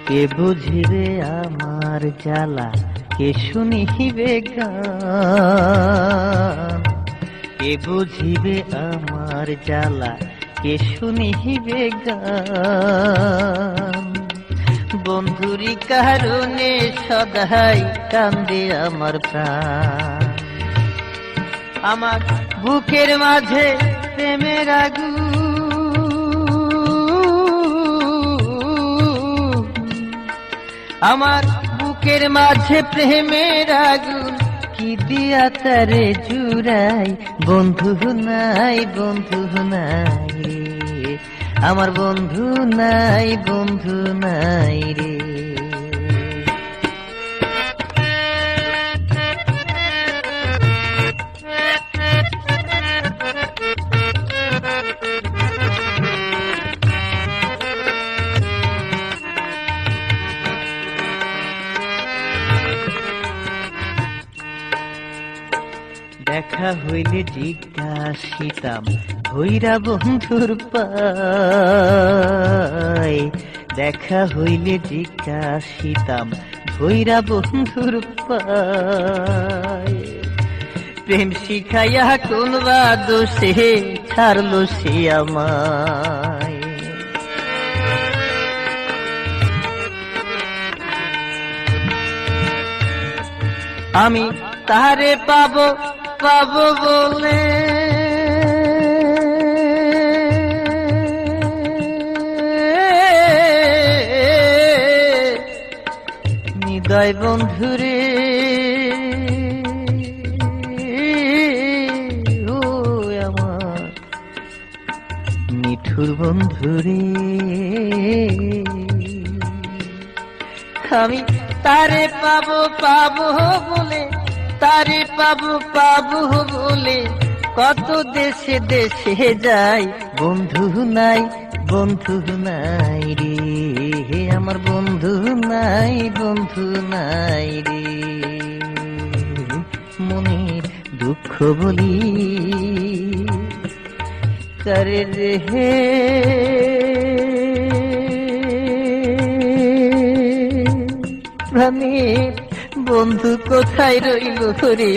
কে বুঝিবে আমার জ্বালা, কে শুনিবে গান। কে বুঝিবে আমার জ্বালা, কে শুনিবে গান। বন্ধুরি কারণে সদাই কান্দে আমার প্রাণ। আমার বুকের মাঝে প্রেমের আগুন, আমার বুকের মাঝে প্রেমের আগুন, কি দিয়া তারে জুড়াই। বন্ধু নাই, বন্ধু নাই রে, আমার বন্ধু নাই, বন্ধু নাই রে। দেখা হইলে জিজ্ঞাসিতাম হইরা বন্ধুর পায়। দেখা হইলে জিজ্ঞাসিতাম হইরা বন্ধুর পায়। প্রেম শিখাইয়া কোন বা দোষে ছাড়লো সে আমায়। আমি তারে পাবো পাবো বলে নিদয় বন্ধুরে, ও আমার নিঠুর বন্ধুরে। আমি তারে পাবো পাবো বলে, তারে পাবো পাবো বলে কত দেশে দেশে যাই। বন্ধু নাই, বন্ধু নাই রে, আমার বন্ধু নাই, বন্ধু নাই রে। মনের দুঃখ বলি করে রে, প্রাণের বন্ধু কোথায় রইল রে।